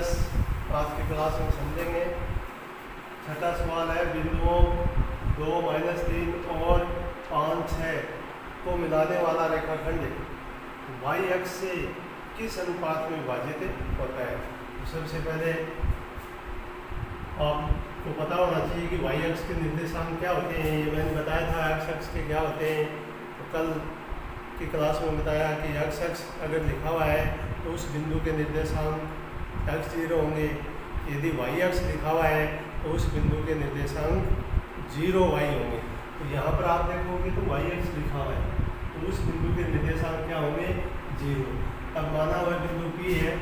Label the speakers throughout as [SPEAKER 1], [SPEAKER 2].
[SPEAKER 1] Plus आज की class में समझेंगे। छठा सवाल है, बिंदुओं 2, -3 और 5, 6 को मिलाने वाला रेखाखंड वाई अक्ष से किस अनुपात में विभाजित होता है। तो सबसे पहले आपको पता होना चाहिए कि वाई अक्ष के निर्देशांक क्या होते हैं। ये मैंने बताया था एक्स अक्ष के क्या होते हैं। तो कल की क्लास में बताया कि एक्स अक्ष अगर लिखा हुआ है तो उस बिंदु के निर्देशांक x0 होंगे। यदि वाई अक्ष लिखा हुआ है तो उस बिंदु के निर्देशांक 0y होंगे। तो यहाँ पर आप देखोगे तो वाई अक्ष लिखा हुआ है तो उस बिंदु के निर्देशांक क्या होंगे, 0। अब माना हुआ बिंदु P है,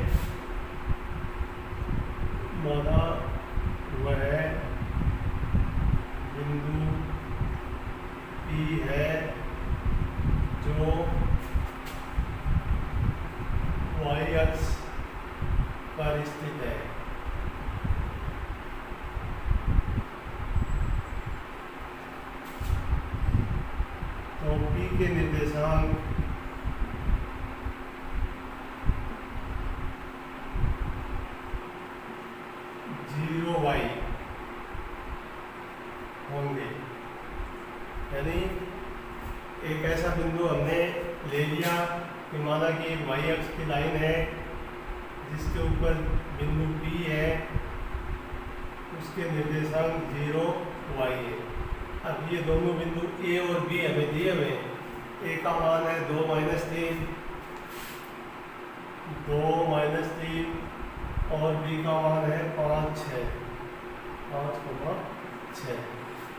[SPEAKER 1] माना वह बिंदु P है जो वाई अक्ष पर स्थित है। तो P के निर्देशांक y होंगे। यानी एक ऐसा बिंदु हमने ले लिया कि माना कि एक वाई अक्ष की लाइन है जिसके ऊपर बिंदु P है, उसके निर्देशांक 0y है। अब ये दोनों बिंदु A और B हमें दिए हुए हैं। A का मान है 2 - 3 और B का मान है 5, 6।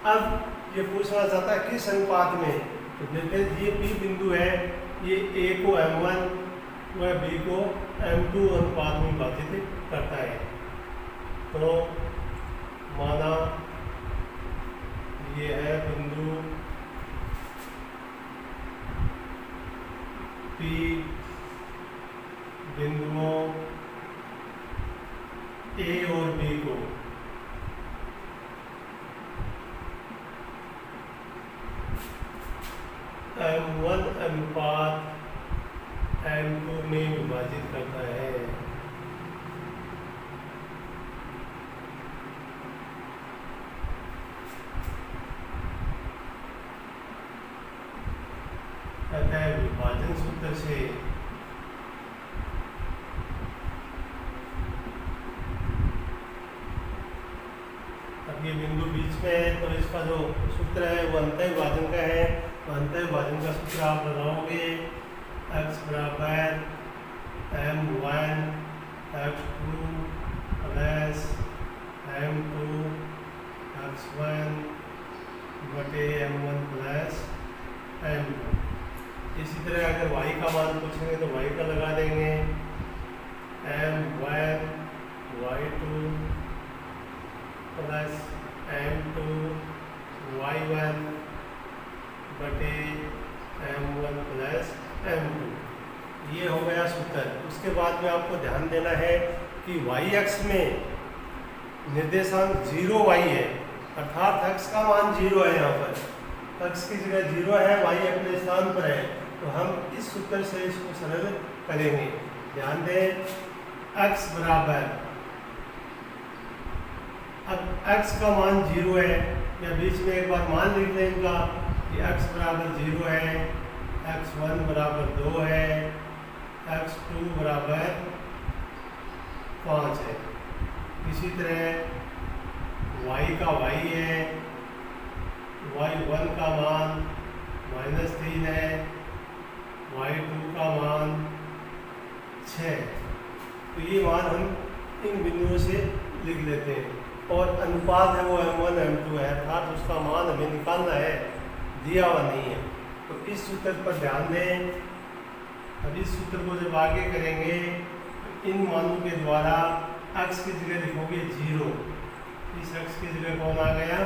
[SPEAKER 1] अब ये पूछना चाहता है किस अनुपात में। तो देखिए ये P बिंदु है, ये A को M1 व B को M2 अनुपात में विभाजित करता है। तो माना ये है बिंदु P, बिंदुओं A और B को M1 अनुपात M2 में विभाजित करता है। अतः विभाजन सूत्र से अब ये बिंदु बीच में है तो इसका जो सूत्र है वो अंतः विभाजन का है। तो अंतः विभाजन का सूत्र आप लगाओगे x बराबर M1 x2 plus M2 x1 बटे M1 प्लस M2। इसी तरह अगर y का मान पूछेंगे तो y का लगा देंगे M1 y2 plus M2 y1 बटे M1 प्लस M2। ये हो गया सूत्र। उसके बाद में आपको ध्यान देना है कि y अक्ष में निर्देशांक 0y है, अर्थात x का मान 0 है। यहाँ पर x की जगह 0 है, y अपने स्थान पर है। तो हम इस सूत्र से इसको सरल करेंगे। ध्यान दें, x बराबर, अब x का मान 0 है, या बीच में एक बार मान लिख लें इनका कि x बराबर 0 है, x1 बराबर 2 है, x2 बराबर 5 है। इसी तरह y का y है, y1 का मान -3 है, y2 का मान 6। तो ये मान हम इन बिंदुओं से लिख लेते हैं। और अनुपात है वो M1 M2 है, अर्थात उसका मान हमें निकालना है, दिया हुआ नहीं है। तो इस सूत्र पर ध्यान दें। अब इस सूत्र को जब आगे करेंगे तो इन मानों के द्वारा x की जगह लिखोगे 0, इस x की जगह कौन आ गया,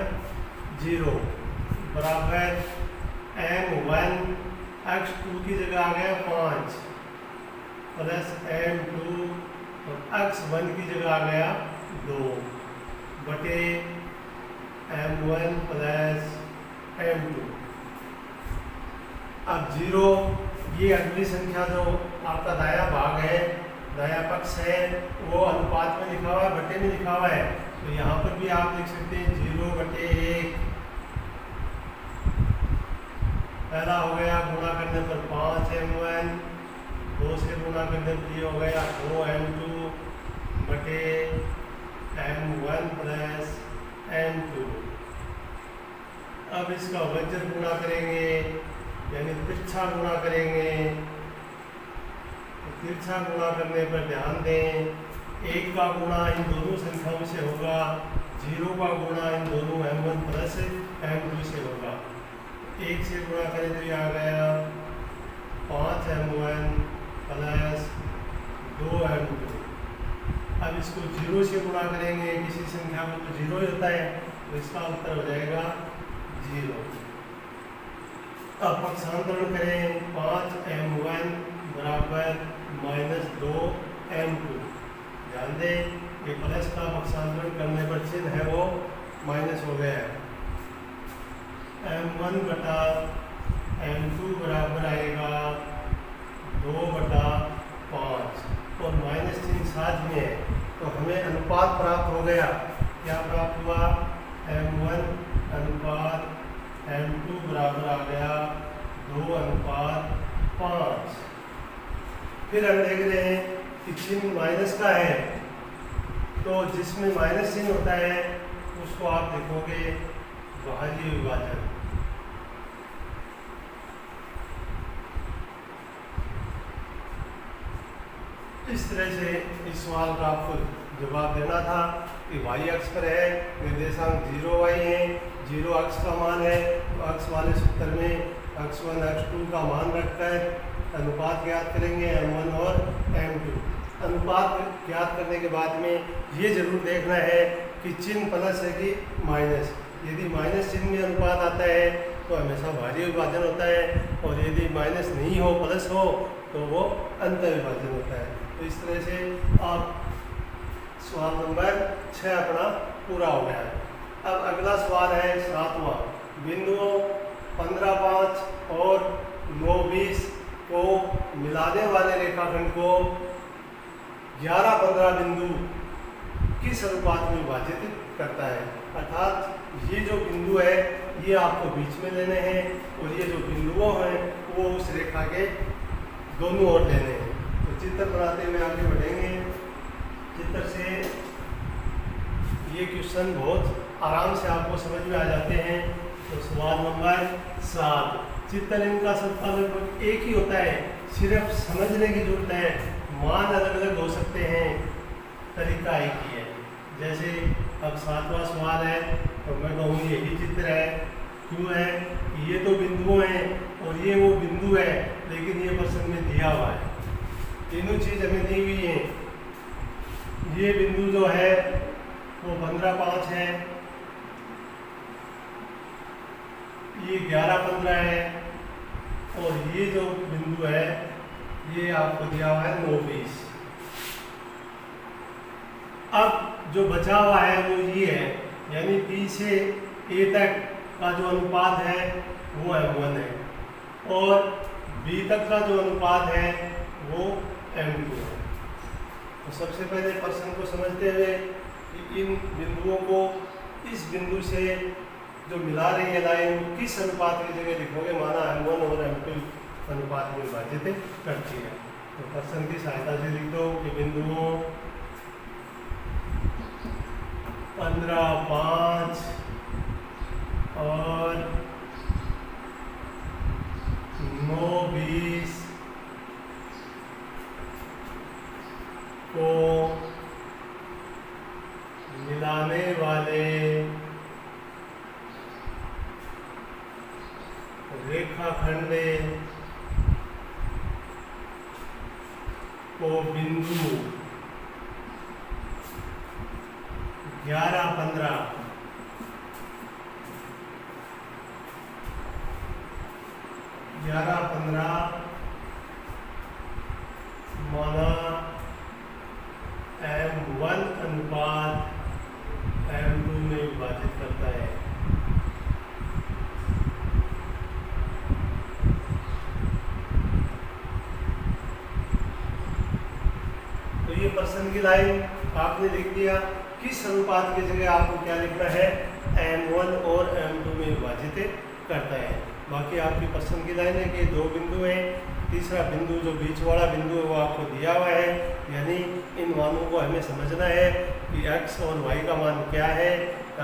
[SPEAKER 1] 0 बराबर M1 x2 की जगह आ गया 5 प्लस M2 और x1 की जगह आ गया 2 बटे M1 प्लस M2। अब 0, ये अगली संख्या जो आपका दाया भाग है, दाया पक्ष है, वो अनुपात में लिखा हुआ है, बटे में लिखा हुआ है, तो यहाँ पर भी आप लिख सकते हैं 0/1। पहला हो गया गुणा करने पर 5m1, 2 से गुणा करने पर ये हो गया 2m2/m1 प्लस m2। अब इसका वज्र गुणा करेंगे, यानी तिरछा गुणा करेंगे। तिरछा गुणा करने पर ध्यान दें, 1 का गुणा इन दोनों संख्याओं से होगा, 0 का गुणा इन दोनों m1 प्लस m2 से होगा। 1 से गुणा करें तो ये आ गया 5m1 प्लस 2m2। अब इसको 0 से गुणा करेंगे, किसी संख्या में तो 0 ही होता है, तो इसका उत्तर हो जाएगा 0। अब पक्षांतरण करें, 5m1 बराबर -2m2। ध्यान दें ये प्लस का पक्षांतरण करने पर चिन्ह है वो माइनस हो गया है। m1/m2 बराबर आएगा 2/5 और माइनस चिन्ह साथ में है, तो हमें अनुपात प्राप्त हो गया। क्या प्राप्त हुआ? m1/m2 बराबर आ गया 2/5। फिर हम देख रहे हैं कि चिन्ह माइनस का है, तो जिसमें माइनस चिन्ह होता है उसको आप देखोगे भाज्य विभाजन। इस तरह से इस सवाल का आपको जवाब देना था कि y अक्ष पर है, निर्देशांक 0y है, 0 अक्ष का मान है, तो अक्ष वाले सूत्र में x1 x2 का मान रखकर अनुपात ज्ञात करेंगे m1 और m2। अनुपात ज्ञात करने के बाद में ये जरूर देखना है कि चिन्ह प्लस है कि माइनस। यदि माइनस चिन्ह में अनुपात आता है तो हमेशा भाज्य विभाजन होता है, और यदि माइनस नहीं हो प्लस हो तो वो अंतर विभाजन होता है। तो इस तरह से आप सवाल नंबर 6 अपना पूरा हो गया है। अब अगला सवाल है 7वां। बिंदुओं 15, 5 और 9, 20 को मिलाने वाले रेखाखंड को 11, 15 बिंदु किस अनुपात में विभाजित करता है। अर्थात ये जो बिंदु है ये आपको बीच में लेने हैं, और ये जो बिंदुओं हैं वो उस रेखा के दोनों ओर लेने हैं। तो चित्र बनाते हुए आगे बढ़ेंगे। चित्र से ये क्वेश्चन बहुत आराम से आपको समझ में आ जाते हैं। तो सवाल नंबर 7। चित्र इनका सबका लगभग एक ही होता है, सिर्फ समझने की जरूरत है। मान अलग अलग हो सकते हैं, तरीका एक ही है। जैसे अब 7वां सवाल है तो मैं कहूँ यही चित्र है। क्यों है? ये तो बिंदु हैं और ये वो बिंदु है, लेकिन ये प्रश्न में दिया हुआ है। तीनों चीज हमें दी हुई है। ये बिंदु जो है वो 15, 5 है, ये 11, 15 है, और ये जो बिंदु है ये आपको दिया हुआ है 9, 20। अब जो बचा हुआ है वो ये है, यानी B से A तक का जो अनुपात है वो m1 है, और B तक का जो अनुपात है वो m2 है। तो सबसे पहले प्रश्न को समझते हुए कि इन बिंदुओं को इस बिंदु से जो मिला रही है लाइन किस अनुपात की जगह लिखोगे, माना m1 और m2 अनुपात में विभाजित करती है। तो प्रश्न की सहायता से लिख दो कि बिंदुओं 15, 5 और 9, 20 को मिलाने वाले रेखाखंड को बिंदु 11, 15 माना m1 अनुपात m2 में विभाजित करता है। तो ये प्रश्न की लाइन आपने लिख दिया। किस अनुपात की जगह आपको क्या लिखना है, m1 और m2 में विभाजित करता है। बाकी आपकी पसंद की लाइन है कि दो बिंदु हैं, तीसरा बिंदु जो बीच वाला बिंदु है वो आपको दिया हुआ है, यानी इन मानों को हमें समझना है कि x और y का मान क्या है,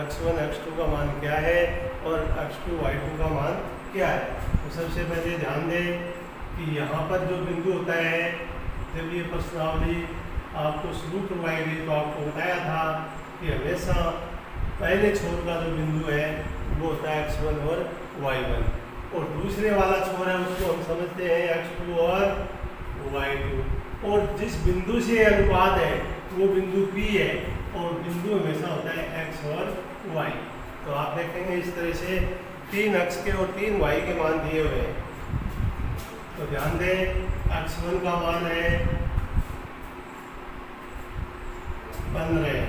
[SPEAKER 1] x1 x2 का मान क्या है और x2 y2 का मान क्या है। तो सबसे पहले ध्यान दें कि यहाँ पर जो बिंदु होता है, जब ये प्रश्नावली आपको शुरू करवाई गई तो आपको बताया था कि हमेशा पहले छोर का जो बिंदु है वो होता है x1 और y1, और दूसरे वाला छोर है उसको हम समझते हैं x2 और y2, और जिस बिंदु से अनुपात है वो बिंदु P है, और बिंदु हमेशा होता है x और y। तो आप देखेंगे इस तरह से 3 x के और 3 y के मान दिए हुए हैं। तो ध्यान दें, x1 का मान है 15,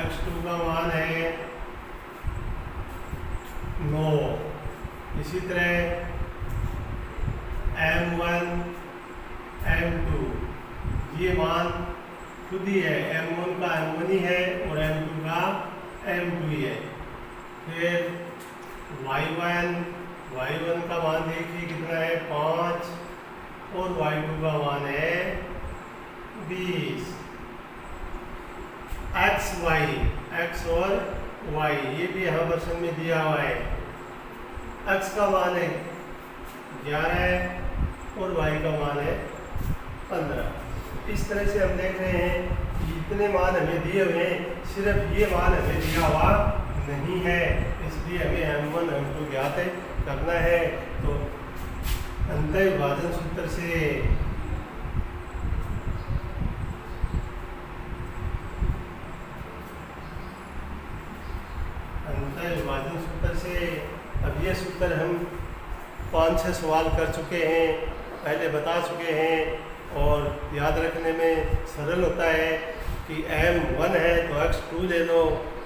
[SPEAKER 1] x2 का मान है 9, इसी तरह m1 m2 ये मान खुद ही है, m1 का m1 ही है और m2 का m2 ही है। फिर y1 का मान देखिए कितना है 5 और y2 का मान है 20। x और y ये भी यहाँ वर्षन में दिया हुआ है, x का मान है 11 और y का मान है 15। इस तरह से हम देख रहे हैं कि इतने मान हमें दिए हुए हैं, सिर्फ ये मान हमें दिया हुआ नहीं है, इसलिए हमें m1 m2 ज्ञात करना है। तो अंतर विभाजन सूत्र से अब ये सूत्र हम 5-6 सवाल कर चुके हैं, पहले बता चुके हैं, और याद रखने में सरल होता है कि m1 है तो x2 ले लो,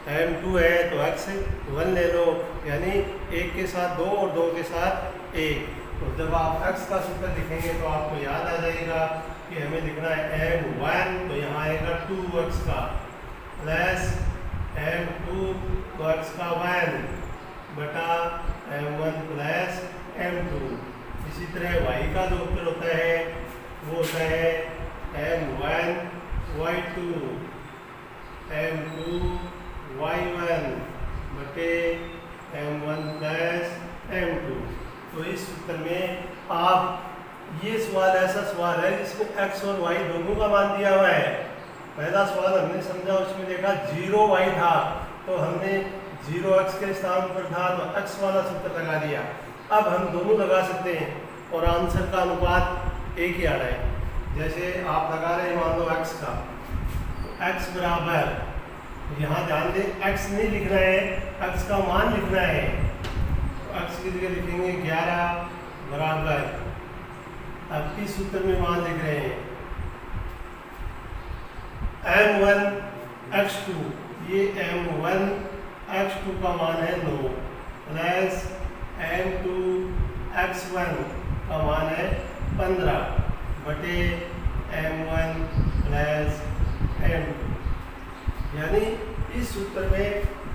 [SPEAKER 1] m2 है तो x1 ले लो, यानी 1 के साथ 2 और 2 के साथ 1। तो जब आप x का सूत्र लिखेंगे तो आपको याद आ जाएगा कि हमें लिखना है m1 तो यहाँ आएगा 2x का प्लस m2 तो x का 1 बटा m1 प्लस m2। इसी तरह y का जो उत्तर होता है वो होता है m1 y2 m2 y1 बटे m1 प्लस m2। तो इस सूत्र में आप ये सवाल ऐसा सवाल है जिसमें x और y दोनों का मान दिया हुआ है। पहला सवाल हमने समझा, उसमें देखा 0y था तो हमने 0x के स्थान पर था तो x वाला सूत्र लगा दिया। अब हम दोनों लगा सकते हैं और आंसर का अनुपात एक ही आ रहा है। जैसे आप लगा रहे हैं मान लो x का, तो x बराबर, यहाँ ध्यान दें x नहीं लिखना है, x का मान लिखना है, तो x की जगह लिखेंगे 11 बराबर, अब इस सूत्र में मान लिख रहे हैं m1 x2, ये m1 x2 का मान है 9 प्लस m2 x1 का मान है 15 बटे m1 प्लस m2। यानी इस सूत्र में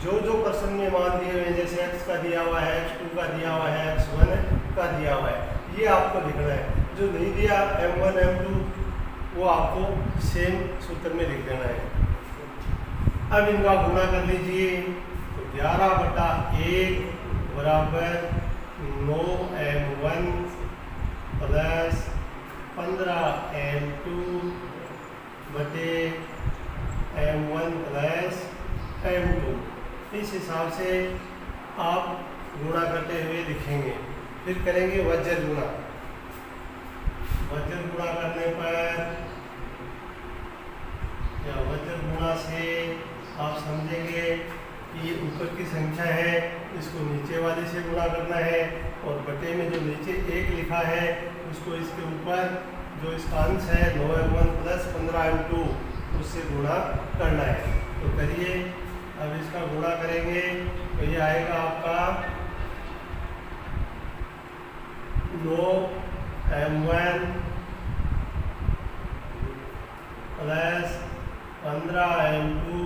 [SPEAKER 1] जो जो प्रश्न में मान दिए हुए हैं, जैसे x का दिया हुआ है, x2 का दिया हुआ है, x1 का दिया हुआ है, ये आपको लिखना है। जो नहीं दिया m1 m2 वो आपको सेम सूत्र में लिख देना है। अब इनका गुणा कर लीजिए, तो 11 बटा 1 बराबर 9m1 प्लस 15m2 बटे m1 प्लस m2। इस हिसाब से आप गुणा करते हुए लिखेंगे। फिर करेंगे वज्र गुणा। वज्र गुणा करने पर या वज्र गुणा से आप समझेंगे कि ये ऊपर की संख्या है, इसको नीचे वाले से गुणा करना है, और बटे में जो नीचे 1 लिखा है उसको इसके ऊपर जो इसका अंश है 9m1 प्लस 15m2 उससे गुणा करना है। तो करिए, अब इसका गुणा करेंगे तो ये आएगा आपका 9m1 प्लस 15m2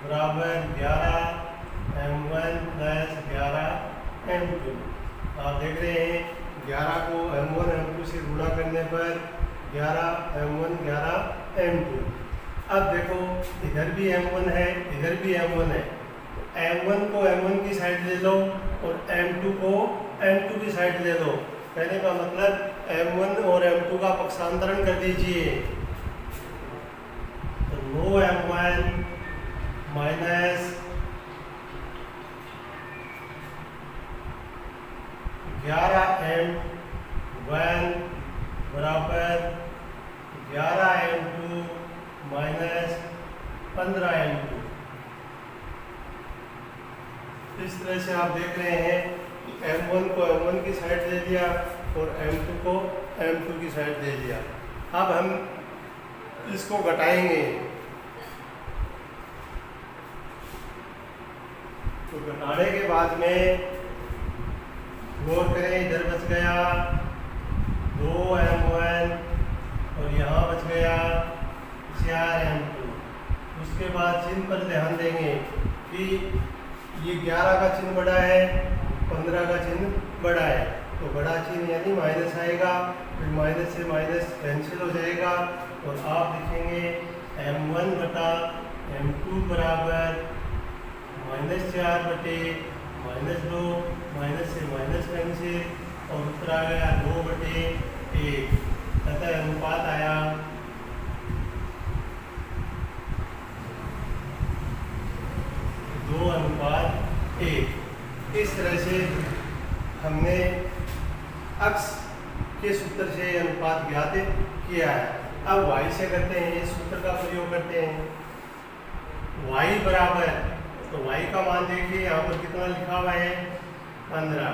[SPEAKER 1] बराबर 11m1 प्लस 11m2। आप देख रहे हैं 11 को m1 m2 से गुणा करने पर 11m1 11m2। अब देखो इधर भी m1 है, इधर भी m1 है। m1 को m1 की साइड ले लो और m2 को m2 की साइड ले लो। कहने का मतलब m1 और m2 का पक्षांतरण कर दीजिए। तो 9m1 माइनस 11m1 बराबर 11m2 माइनस 15m2। इस तरह से आप देख रहे हैं कि m1 को m1 की साइड दे दिया और m2 को m2 की साइड दे दिया। अब हम इसको घटाएंगे, तो घटाने के बाद में गौर करें, इधर बच गया 2m1 और यहाँ बच गया 4m2। उसके बाद चिन्ह पर ध्यान देंगे कि ये 11 का चिन्ह बड़ा है, 15 का चिन्ह बड़ा है, तो बड़ा चिन्ह यानी माइनस आएगा, फिर माइनस से माइनस कैंसिल हो जाएगा और आप लिखेंगे m1 बटा m2 बराबर -4 बटे -2, माइनस से माइनस कैंसिल और उत्तर आ गया 2 बटे 1। अतः अनुपात आया 2:1। इस तरह से हमने अक्स के सूत्र से अनुपात ज्ञात किया है। अब y से करते हैं, इस सूत्र का प्रयोग करते हैं। y बराबर, तो y का मान देखिए यहाँ पर कितना लिखा हुआ है 15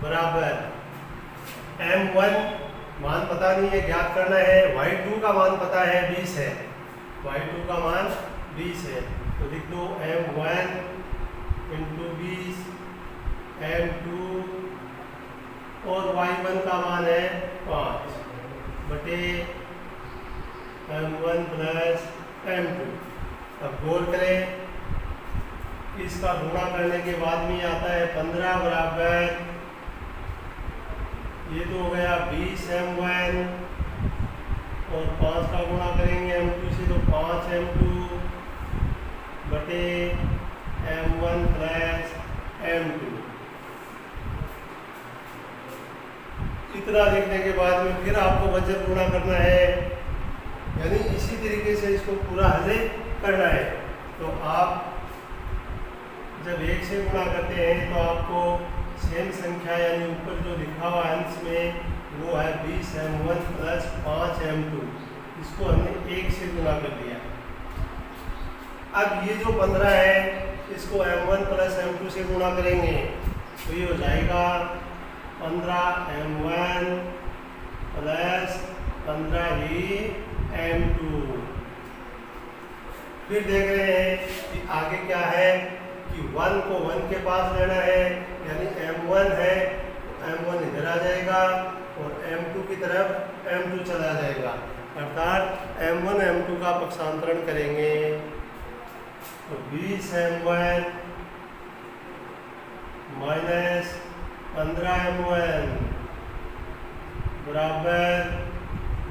[SPEAKER 1] बराबर m1 मान पता नहीं है, ज्ञात करना है। y2 का मान पता है 20 है, y2 का मान 20 है, तो लिख दो m1 × 20 m2 और y1 का मान है 5 बटे m1 प्लस m2। अब गौर करें, इसका गुणा करने के बाद में आता है 15 बराबर, ये तो हो गया 20m1 और 5 का गुणा करेंगे m2 से तो 5m2 बटे m1 प्लस m2। इतना लिखने के बाद में फिर आपको वजन गुणा करना है, यानी इसी तरीके से इसको पूरा हल करना है। तो आप जब 1 से गुणा करते हैं तो आपको सेम संख्या यानी ऊपर जो लिखा हुआ अंश में वो है 20m1 प्लस 5m2, इसको हमने 1 से गुणा कर दिया। अब ये जो 15 है इसको m1 प्लस m2 से गुणा करेंगे तो ये हो जाएगा 15m1 प्लस 15 ही m2। फिर देख रहे हैं कि आगे क्या है कि 1 को 1 के पास लेना है, यानी m1 है तो m1 इधर आ जाएगा और m2 की तरफ m2 चला जाएगा, अर्थात m1 m2 का पक्षांतरण करेंगे तो 20m1 माइनस 15m1 बराबर,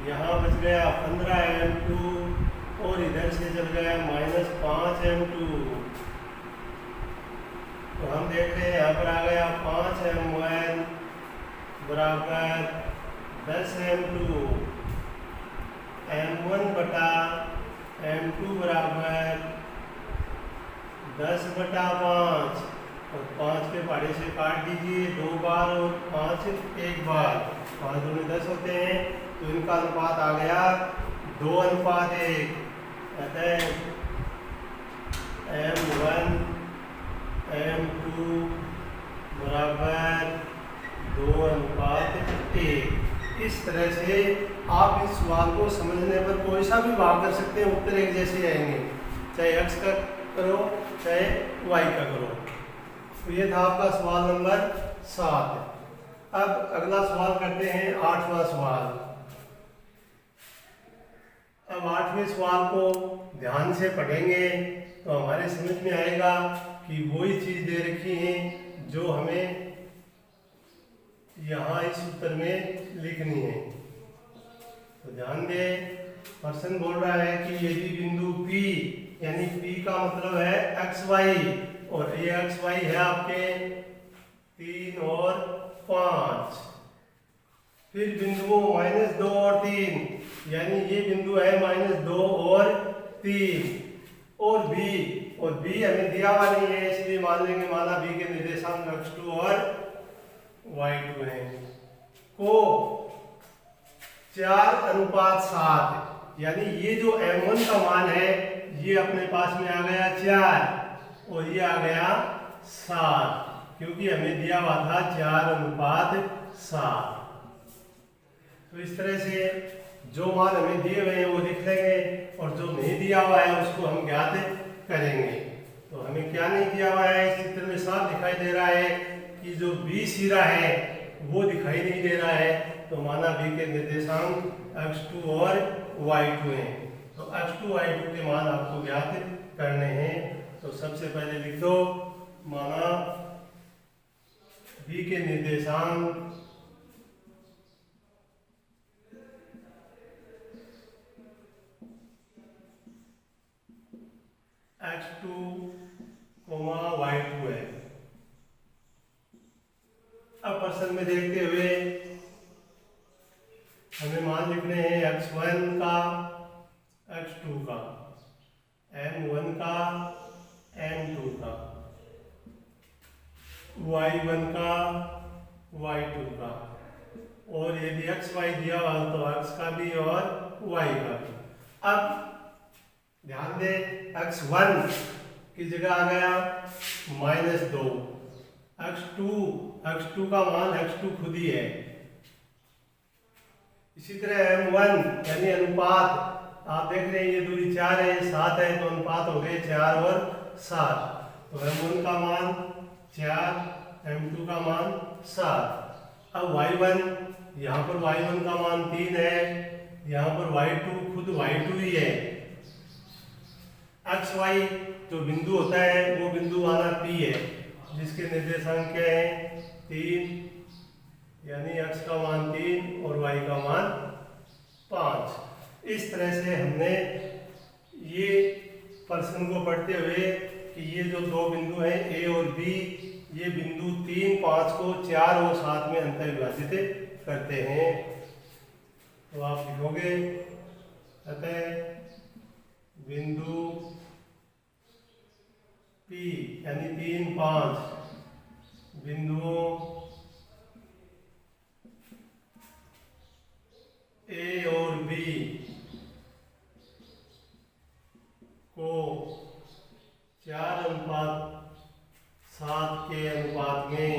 [SPEAKER 1] यहाँ बच गया 15m2 और इधर से चल गया -5m2। तो हम देख रहे हैं यहाँ पर आ गया 5m1 बराबर 10m2, m1 बटा m2 बराबर 10 बटा 5 और 5 के पहाड़े से काट दीजिए 2 बार और 5 एक बार, 5 दूनी 10 होते हैं, तो इनका अनुपात आ गया 2:1। अतः m1 m2 बराबर 2:1। इस तरह से आप इस सवाल को समझने पर कोई सा भी भाग कर सकते हैं, उत्तर एक जैसे आएंगे, चाहे x का करो चाहे y का करो। तो ये था आपका सवाल नंबर 7। अब अगला सवाल करते हैं 8वां सवाल। अब 8वें सवाल को ध्यान से पढ़ेंगे तो हमारे समझ में आएगा कि वही चीज दे रखी है जो हमें यहाँ इस उत्तर में लिखनी है। तो ध्यान दें, प्रश्न बोल रहा है कि यदि बिंदु P, यानी P का मतलब है XY, और ये XY है आपके 3 और 5, फिर बिंदुओं -2 और 3, यानी ये बिंदु है -2 और 3, और B हमें दिया हुआ नहीं है, इसलिए मान लेंगे माना B के निर्देशांक x2 और y2 है, को 4:7, यानी ये जो m1 का मान है ये अपने पास में आ गया 4 और ये आ गया 7, क्योंकि हमें दिया हुआ था 4:7। तो इस तरह से जो मान हमें दिए हुए हैं वो लिख लेंगे और जो नहीं दिया हुआ है उसको हम ज्ञात करेंगे। तो हमें क्या नहीं दिया हुआ है, इस चित्र में साफ दिखाई दे रहा है कि जो B सिरा है वो दिखाई नहीं दे रहा है, तो माना B के निर्देशांक x2 और y2 हैं। तो x2 y2 के मान आपको ज्ञात करने हैं। तो सबसे पहले लिख दो, माना B के निर्देशांक x2, y2 है। अब प्रश्न में देखते हुए हमें मान लिखने हैं x1 का, x2 का, m1 का, m2 का, y1 का, y2 का, और यदि xy दिया हुआ तो x का भी और y का भी। अब ध्यान दें, x1 की जगह आ गया -2, x2 का मान x2 खुद ही है। इसी तरह m1 यानी अनुपात, आप देख रहे हैं ये दूरी 4 है, 7 है, तो अनुपात हो गए 4 और 7। तो m1 का मान 4, m2 का मान 7। अब y1, यहाँ पर y1 का मान 3 है, यहाँ पर y2 खुद y2 ही है। xy जो बिंदु होता है वो बिंदु माना P है, जिसके निर्देशांक क्या है 3, यानी x का मान 3 और y का मान 5। इस तरह से हमने ये प्रश्न को पढ़ते हुए कि ये जो दो बिंदु हैं A और B, ये बिंदु 3, 5 को 4 और 7 में अंतर विभाजित करते हैं। तो आप लिखोगे, अतः बिंदु P यानी 3, 5 बिंदुओं A और B को 4:7 के अनुपात में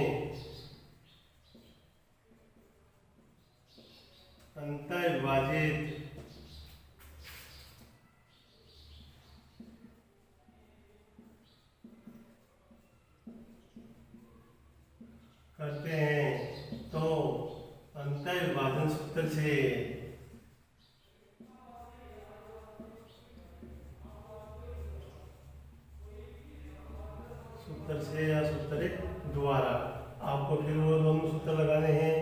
[SPEAKER 1] अंतर विभाजित करते हैं। तो अंतर विभाजन सूत्र से या सूत्र द्वारा आपको फिर वो दोनों सूत्र लगाने हैं।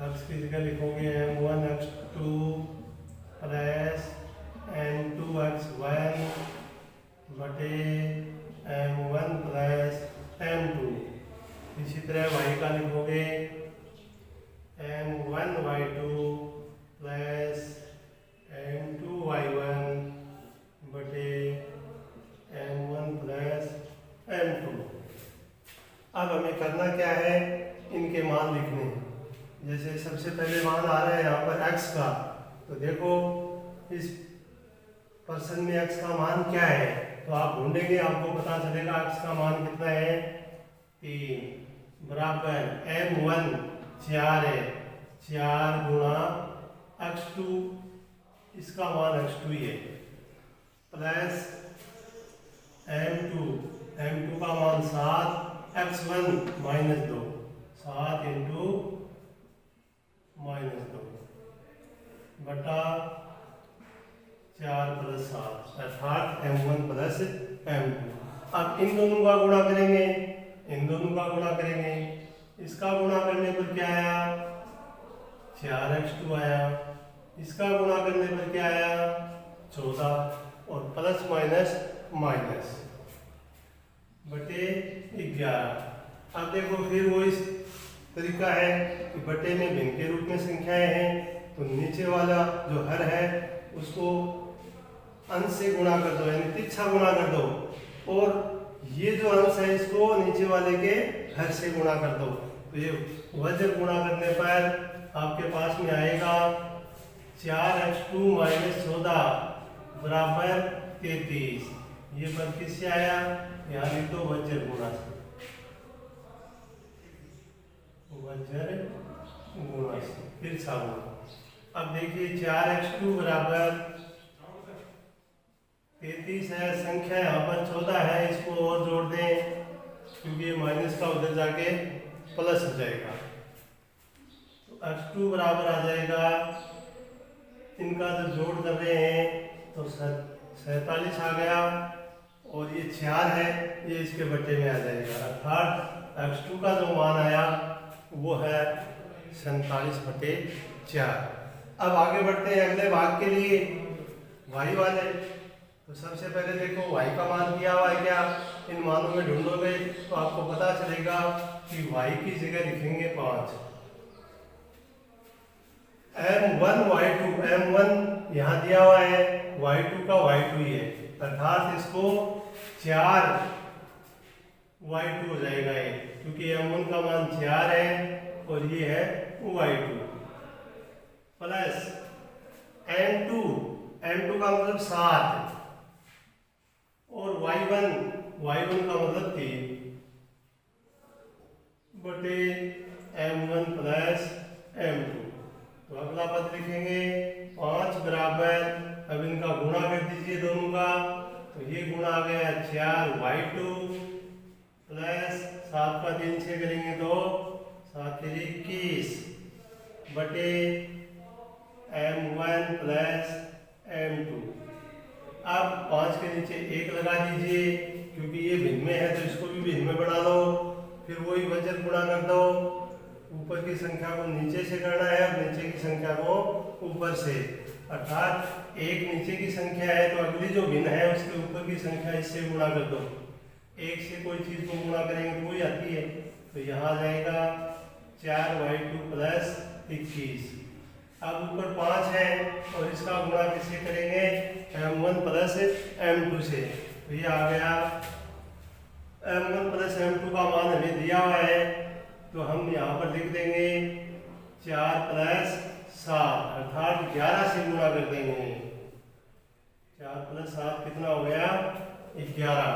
[SPEAKER 1] x की जगह लिखोगे m1 x2 plus m2 x1 बटे m1 प्लस m2। इसी तरह y का लिखोगे m1 y2 plus m2 y1 बटे m1 प्लस m2। अब हमें करना क्या है, इनके मान लिखने हैं। जैसे सबसे पहले मान आ रहा है यहाँ पर x का, तो देखो इस प्रश्न में x का मान क्या है, तो आप ढूंढेंगे, आपको पता चलेगा x का मान कितना है 3 बराबर m1 4 है, 4 गुणा x2, इसका मान x2 ही है, प्लस m2 का मान 7, x1 -2, 7 इंटू -2 बटा 4 + 7 अर्थात m1 + m2। अब इन दोनों का गुणा करेंगे, इन दोनों का गुणा करेंगे, इसका गुणा करने पर क्या आया 4x2 आया, इसका गुणा करने पर क्या आया 14 और प्लस माइनस माइनस बटे 11। अब देखो फिर वो इस तरीका है कि बटे में भिन्न के रूप में संख्याएं हैं तो नीचे वाला जो हर है उसको अंश से गुणा कर दो, यानी तिरछा गुणा कर दो, और ये जो अंश है इसको नीचे वाले के हर से गुणा कर दो। तो ये वज्र गुणा करने पर आपके पास में आएगा 4x2 - 14 बराबर 33। ये पद किससे आया, यहाँ लिख दो वज्र गुणा से, वज्र गुणा से तिरछा गुणा। अब देखिए 4x2 बराबर 33 है, संख्या यहाँ पर 14 है, इसको और जोड़ दें क्योंकि ये माइनस का उधर जाके प्लस हो जाएगा। तो x2 बराबर आ जाएगा, इनका जो जोड़ कर रहे हैं तो 47 आ गया, और ये 4 है ये इसके बटे में आ जाएगा, अर्थात x2 का जो मान आया वो है 47/4। अब आगे बढ़ते हैं अगले भाग के लिए y वाले। तो सबसे पहले देखो y का मान दिया हुआ है क्या, इन मानों में ढूंढोगे तो आपको पता चलेगा कि y की जगह लिखेंगे 5। m1 y2, m1 यहाँ दिया हुआ है, y2 का y2 ही है, अर्थात इसको 4 y2 हो जाएगा ये, क्योंकि m1 का मान 4 है और ये है y2 प्लस m2 का मतलब 7 और y1 का मतलब 3 बटे m1 प्लस m2। तो अगला पद लिखेंगे 5 बराबर, अब इनका गुणा कर दीजिए दोनों का, तो ये गुणा आ गया 4y2 प्लस 7 का 3 से करेंगे तो 7 × 21 बटे m1 प्लस m2। अब 5 के नीचे 1 लगा दीजिए, क्योंकि ये भिन्न में है तो इसको भी भिन्न में बना लो, फिर वही वजन गुणा कर दो, ऊपर की संख्या को नीचे से करना है और नीचे की संख्या को ऊपर से, अर्थात एक नीचे की संख्या है तो अगली जो भिन्न है उसके ऊपर की संख्या इससे गुणा कर दो, एक से कोई चीज को गुणा करेंगे तो वही आती है, तो यहाँ आ जाएगा 4y2 प्लस 21। अब ऊपर 5 है और इसका गुणा किससे करेंगे m1 प्लस m2 से, तो ये आ गया m1 प्लस m2 का मान हमें दिया हुआ है, तो हम यहाँ पर लिख देंगे 4 प्लस 7 अर्थात 11 से गुणा कर देंगे। 4 प्लस 7 कितना हो गया 11।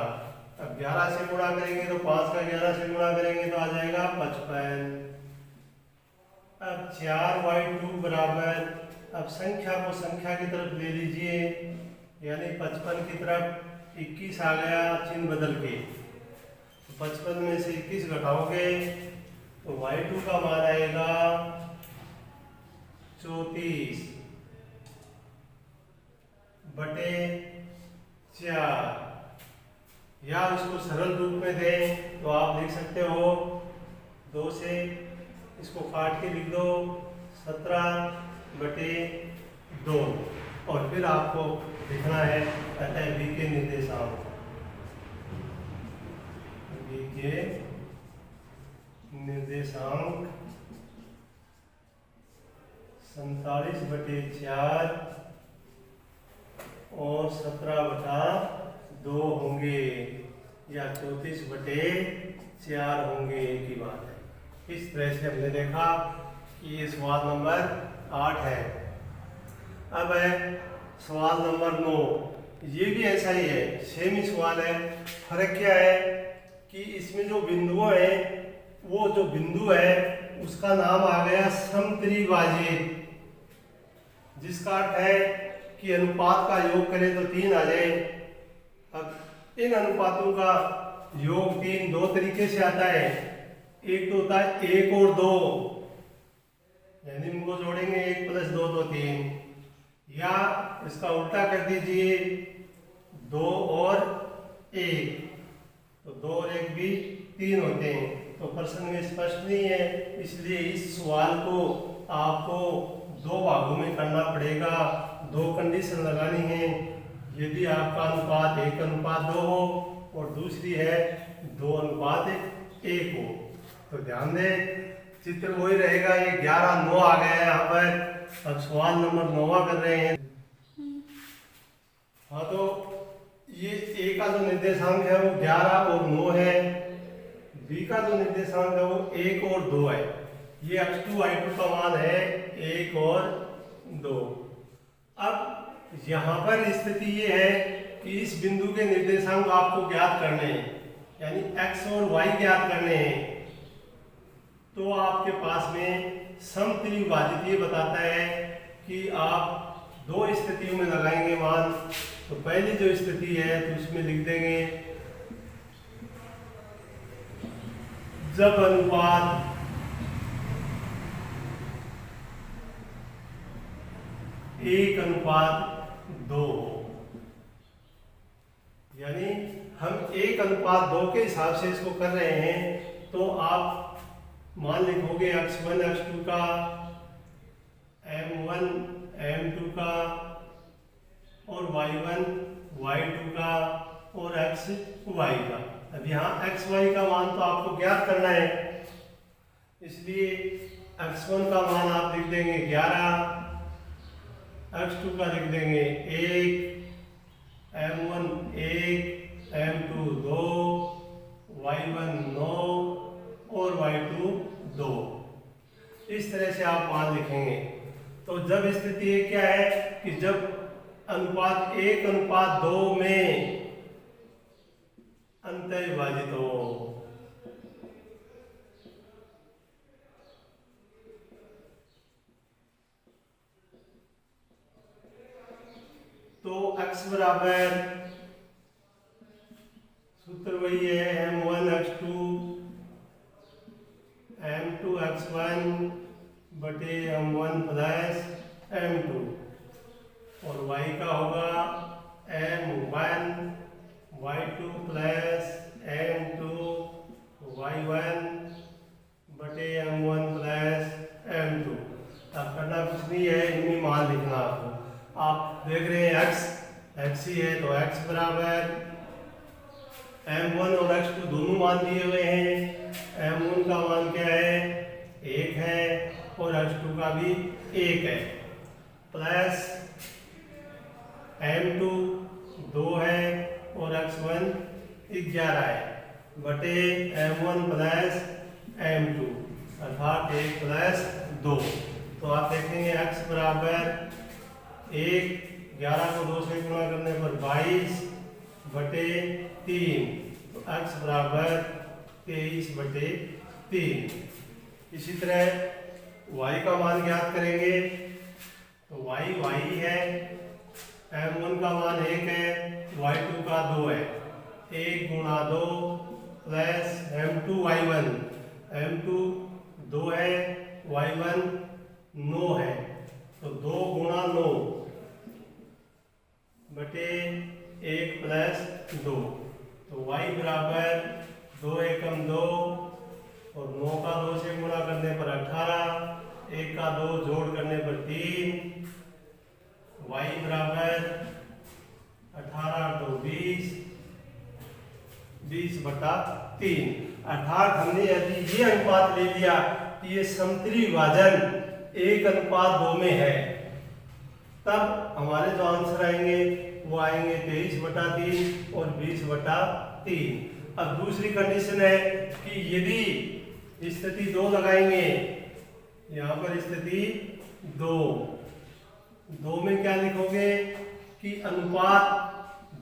[SPEAKER 1] अब 11 से गुणा करेंगे तो 5 का 11 से गुणा करेंगे तो आ जाएगा 55। अब 4y2 बराबर, अब संख्या को संख्या की तरफ ले लीजिए, यानी 55 की तरफ 21 आ गया चिन्ह बदल के, तो 55 में से 21 घटाओगे तो y2 का मान आएगा 34 बटे 4, या इसको सरल रूप में दें तो आप लिख सकते हो 2 से इसको काट के लिख दो 17/2, और फिर आपको लिखना है अतः v के निर्देशांक, v के निर्देशांक 47/4 और 17/2 होंगे या 34/4 होंगे, एक ही बात है। इस तरह से हमने देखा कि ये सवाल नंबर 8 है। अब है सवाल नंबर 9, ये भी ऐसा ही है, सेम ही सवाल है। फर्क क्या है कि इसमें जो बिंदु है वो जो बिंदु है उसका नाम आ गया समत्रिभाजित, जिसका अर्थ है कि अनुपात का योग करें तो 3 आ जाए। अब इन अनुपातों का योग 3 दो तरीके से आता है, एक तो होता है 1 और 2, यानी इनको जोड़ेंगे 1 + 2 तो 3, या इसका उल्टा कर दीजिए, 2 और 1, तो 2 और 1 भी 3 होते हैं। तो प्रश्न में स्पष्ट नहीं है, इसलिए इस सवाल को आपको 2 भागों में करना पड़ेगा। 2 कंडीशन लगानी है। यदि आपका अनुपात 1:2 हो और दूसरी है 2:1 हो। तो ध्यान दें, चित्र वही रहेगा। ये 11:9 आ गया है यहाँ पर। अब सवाल नंबर 9 कर रहे हैं। हाँ, तो ये ए का जो निर्देशांक है वो 11 और 9 है। बी का जो निर्देशांक है वो 1 और 2 है। ये x2 y2 का मान है 1 और 2। अब यहाँ पर स्थिति ये है कि इस बिंदु के निर्देशांक आपको ज्ञात करने हैं, यानी x और y ज्ञात करने हैं। तो आपके पास में समत्रिविभाजित ये बताता है कि आप 2 स्थितियों में लगाएंगे मान। तो पहली जो स्थिति है तो उसमें लिख देंगे जब अनुपात 1:2 हो, यानी हम 1:2 के हिसाब से इसको कर रहे हैं। तो आप मान लिखोगे x1 x2 का, m1 m2 का और y1 y2 का और xy का। अब यहाँ xy का मान तो आपको ज्ञात करना है, इसलिए x1 का मान आप लिख देंगे 11, x2 का लिख देंगे 1, m1 1, m2 2, y1 9 और y2 2। इस तरह से आप मान लिखेंगे। तो जब स्थिति ये क्या है कि जब अनुपात 1:2 में अंतर्विभाजित हो, तो x बराबर सूत्र वही है m1 x2 m2 x1 बटे m1 प्लस m2 और y का होगा m1 y2 plus m2 y1 बटे m1 प्लस m2। अब करना कुछ नहीं है, इन्हीं मान लिखना आपको। आप देख रहे हैं x ही है, तो x बराबर m1 और x2 दोनों मान दिए हुए हैं। m1 का मान क्या है 1 है और x2 का भी 1 है, प्लस m2 2 है और x1 11 है, बटे m1 प्लस m2 अर्थात 1 प्लस 2। तो आप देखेंगे x बराबर 1, 11 को 2 से गुणा करने पर 22 बटे 3, तो x बराबर 23 बटे 3। इसी तरह y का मान ज्ञात करेंगे। तो y है, m1 का मान 1 है, y2 का 2 है, 1 गुणा 2 प्लस m2 y1, m2 2 है, y1 9 है, तो 2 गुणा 9 बटे 1 प्लस 2। तो y बराबर 2 एकम 2 और 9 का 2 से गुणा करने पर 18, 1 का 2 जोड़ करने पर 3, y बराबर 18 तो 20, 20 बटा 3। अर्थात हमने यदि ये अनुपात ले लिया कि ये समत्रिविभाजन 1:2 में है, तब हमारे जो आंसर आएंगे वो आएंगे 23 बटा 3 और 20 बटा 3। अब दूसरी कंडीशन है कि यदि स्थिति 2 लगाएंगे, यहाँ पर स्थिति 2 में क्या लिखोगे कि अनुपात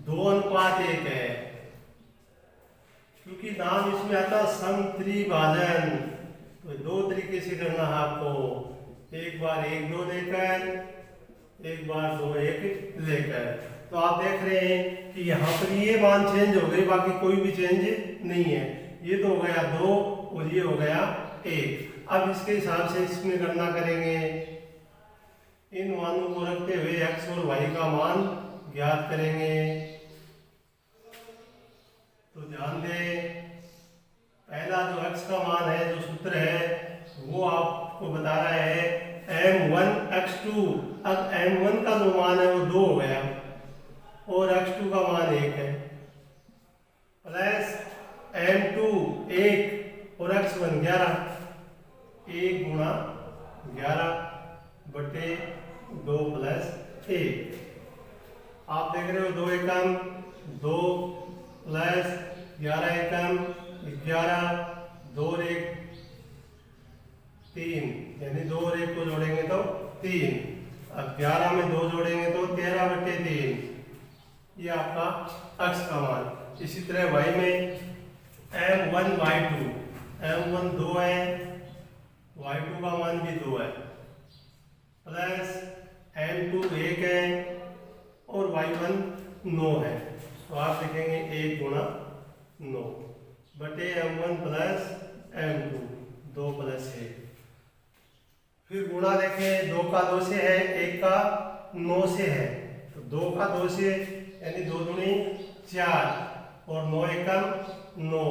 [SPEAKER 1] 2:1 है, क्योंकि नाम इसमें आता समत्रिविभाजन। तो 2 तरीके से करना है आपको, एक बार 1 2 लेकर, एक बार 2 1 लेकर। तो आप देख रहे हैं कि यहाँ पर ये मान चेंज हो गए, बाकी कोई भी चेंज नहीं है। ये तो हो गया 2 और ये हो गया 1। अब इसके हिसाब से इसमें गणना करेंगे। इन मानों को रखते हुए x और y का मान ज्ञात करेंगे। तो ध्यान दें, पहला जो x का मान है, जो सूत्र है, वो आपको बता रहा है m1x2। अब m1 का जो मान है वो 2 हो गया और x2 का मान 1 है, प्लस m2 1 और x1 11। 1 गुणा 11 बटे 2 प्लस 1। आप देख रहे हो 2 एकम 2 प्लस 11 एकम 11, 2 और 1 3, यानी 2 और 1 को जोड़ेंगे तो 3। अब 11 में 2 जोड़ेंगे तो 13 बटे 3। ये आपका x का मान। इसी तरह y में m1 y2, m1 2 है, y2 का मान भी 2 है, प्लस m2 1 है और y1 9 है। तो आप लिखेंगे 1 गुणा 9 बटे m1 प्लस m2, 2 प्लस 1। फिर गुणा देखें, 2 का 2 से है, 1 का 9 से है। तो 2 का 2 से यानी 2 दूनी 4 और 9 एकम 9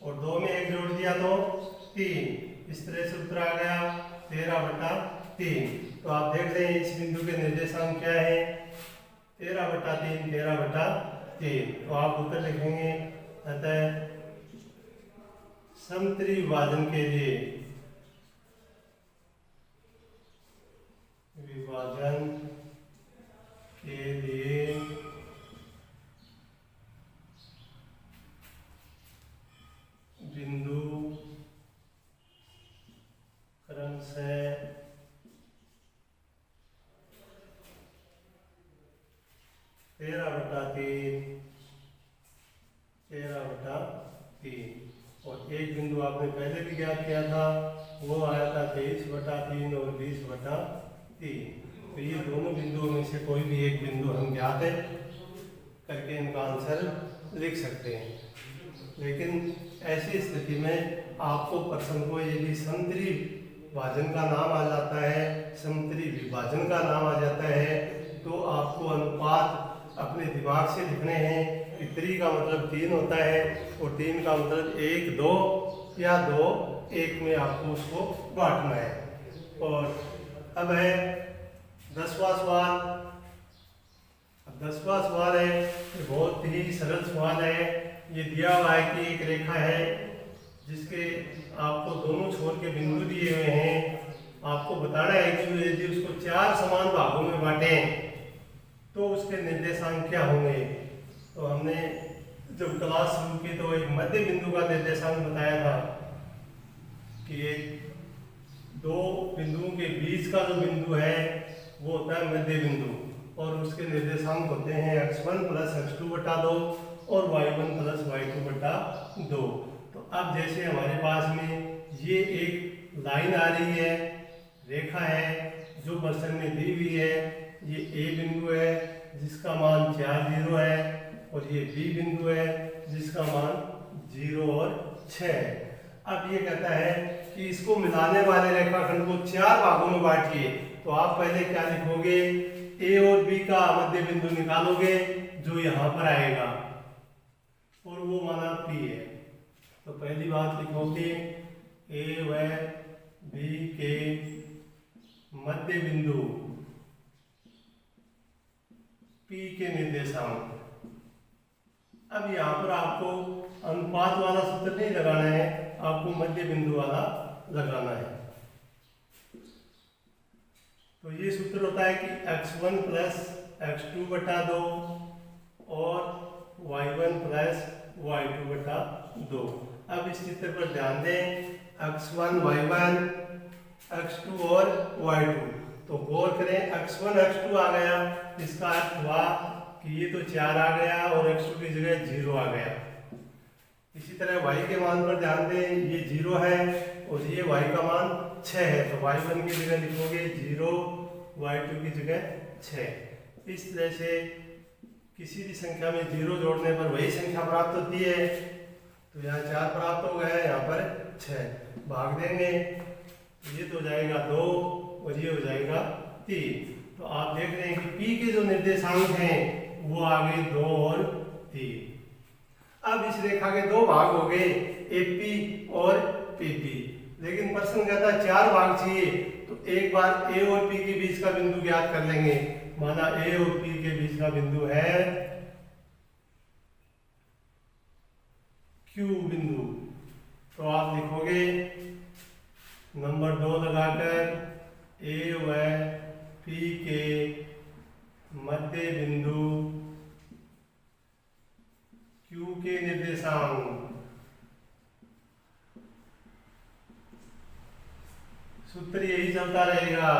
[SPEAKER 1] और 2 में 1 जोड़ दिया तो 3। इस तरह से उत्तर आ गया 13 बटा 3। तो आप देख रहे हैं इस बिंदु के निर्देशांक क्या है, 13 बटा 3, 13 बटा 3। तो आप उत्तर लिखेंगे, अतः समत्रि विभाजन के लिए बिंदु क्रमशः 13 बटा 3, 13 बटा 3 और एक बिंदु आपने पहले भी ज्ञात किया था, वो आया था 23 बटा 3 और 20 बटा 3। तो ये दोनों बिंदुओं में से कोई भी एक बिंदु हम ज्ञात है करके इनका आंसर लिख सकते हैं। लेकिन ऐसी स्थिति में आपको प्रश्न को यदि समत्रि विभाजन का नाम आ जाता है, समत्रि विभाजन का नाम आ जाता है, तो आपको अनुपात अपने दिमाग से लिखने हैं कि 3 का मतलब 3 होता है और 3 का मतलब 1 2 या 2 1 में आपको उसको बांटना है। और अब है 10वां सवाल। अब 10वां सवाल है, ये बहुत ही सरल सवाल है। ये दिया हुआ है कि एक रेखा है जिसके आपको दोनों छोर के बिंदु दिए हुए हैं। आपको बताना है कि यदि उसको 4 समान भागों में बांटें तो उसके निर्देशांक क्या होंगे। तो हमने जब क्लास शुरू की तो एक मध्य बिंदु का निर्देशांक बताया था कि एक 2 बिंदुओं के बीच का जो बिंदु है वो होता है मध्य बिंदु और उसके निर्देशांक होते हैं x1 प्लस x2 बटा 2 और y1 प्लस y2 बटा 2। तो अब जैसे हमारे पास में ये एक लाइन आ रही है, रेखा है जो प्रश्न में दी हुई है। ये A बिंदु है जिसका मान 4 0 है और ये B बिंदु है जिसका मान 0 और 6 है। अब ये कहता है कि इसको मिलाने वाले रेखाखंड को 4 भागों में बांटिए। तो आप पहले क्या लिखोगे, A और B का मध्य बिंदु निकालोगे जो यहाँ पर आएगा और वो माना P है। तो पहली बात लिखोगे A व B के मध्य बिंदु P के निर्देशांक। अब यहाँ पर आपको अनुपात वाला सूत्र नहीं लगाना है, आपको मध्य बिंदु वाला लगाना है। तो ये सूत्र होता है कि x1 प्लस x2 बटा 2 और y1 प्लस y2 बटा 2। अब इस चित्र पर ध्यान दें, x1 y1 x2 और y2। तो गौर करें, x1 x2 आ गया, इसका अर्थ हुआ कि ये तो 4 आ गया और x2 की जगह 0 आ गया। इसी तरह y के मान पर ध्यान दें, ये 0 है और ये y का मान 6 है। तो y1 की जगह लिखोगे 0, y2 की जगह 6। इस तरह से किसी भी संख्या में 0 जोड़ने पर वही संख्या प्राप्त होती है। तो यहाँ 4 प्राप्त हो गया, यहाँ पर 6 भाग देंगे, ये तो हो जाएगा 2 और ये हो जाएगा 3। तो आप देख रहे हैं कि P के जो निर्देशांक हैं वो आ गए 2 और 3। अब इस रेखा के दो भाग हो गए, AP और PP, लेकिन प्रश्न कहता है 4 भाग चाहिए। तो एक बार A और P के बीच का बिंदु ज्ञात कर लेंगे। माना A और P के बीच का बिंदु है Q बिंदु। तो आप लिखोगे नंबर 2 लगाकर A व P के मध्य बिंदु Q के निर्देशांक। सूत्र यही चलता रहेगा,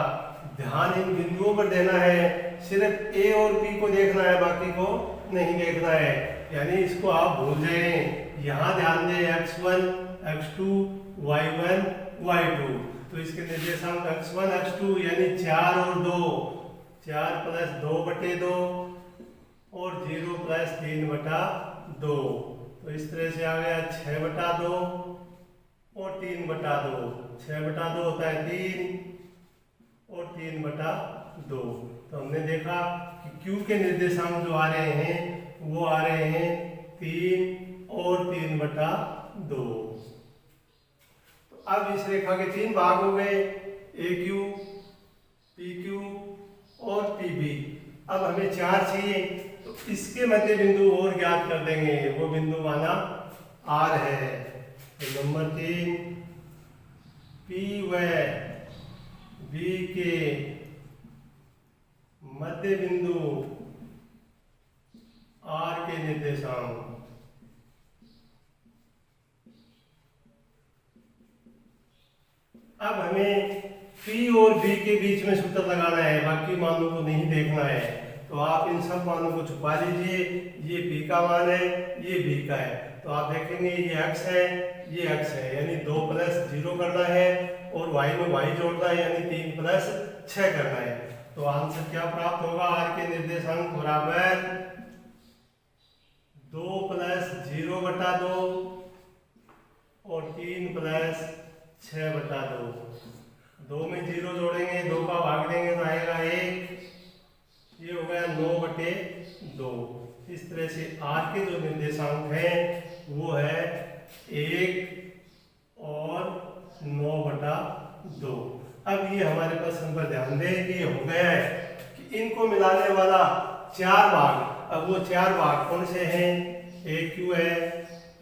[SPEAKER 1] ध्यान इन बिंदुओं पर देना है, सिर्फ A और P को देखना है, बाकी को नहीं देखना है। यानी इसको आप भूल जाएं। यहाँ ध्यान दें x1, x2, y1, y2। तो इसके निर्देशांक x1, x2 यानी 4 और 2, 4 प्लस 2/2 और 0 प्लस 3/2। तो इस तरह से आ गया 6/2 और 3/2। 6/2 होता है 3 और 3/2। तो हमने देखा कि Q के निर्देशांक जो आ रहे हैं वो आ रहे हैं 3 और 3/2। तो अब इस रेखा के 3 भाग हो गए, AQ, PQ और PB। अब हमें 4 चाहिए, तो इसके मध्य बिंदु और ज्ञात कर देंगे। वो बिंदु माना R है। तो नंबर 3 P व B के मध्य बिंदु R के निर्देशांक। अब हमें P और B के बीच में सूत्र लगाना है, बाकी मानों को नहीं देखना है। तो आप इन सब मानों को छुपा लीजिए। ये P का मान है, ये B का है। तो आप देखेंगे ये x है, ये x है, यानी 2 प्लस 0 करना है और y में y जोड़ना है, यानी 3 प्लस 6 करना है। तो आंसर क्या प्राप्त होगा? R के निर्देशांक बराबर 2 प्लस 0/2 और 3 प्लस 6/2। 2 में 0 जोड़ेंगे, 2 का भाग देंगे तो आएगा 1। ये हो गया 9/2। इस तरह से R के जो निर्देशांक हैं वो है 1 और 9/2। अब ये हमारे प्रश्न पर ध्यान दें कि हो गया है कि इनको मिलाने वाला 4 भाग। अब वो 4 भाग कौन से हैं? AQ है,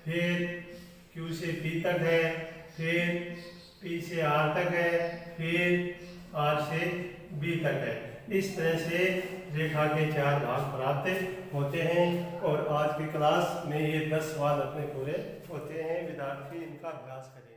[SPEAKER 1] फिर Q से P तक है, फिर P से R तक है, फिर R से B तक है। इस तरह से रेखा के 4 भाग प्राप्त होते हैं। और आज की क्लास में ये 10 सवाल अपने पूरे होते हैं। विद्यार्थी इनका अभ्यास करें।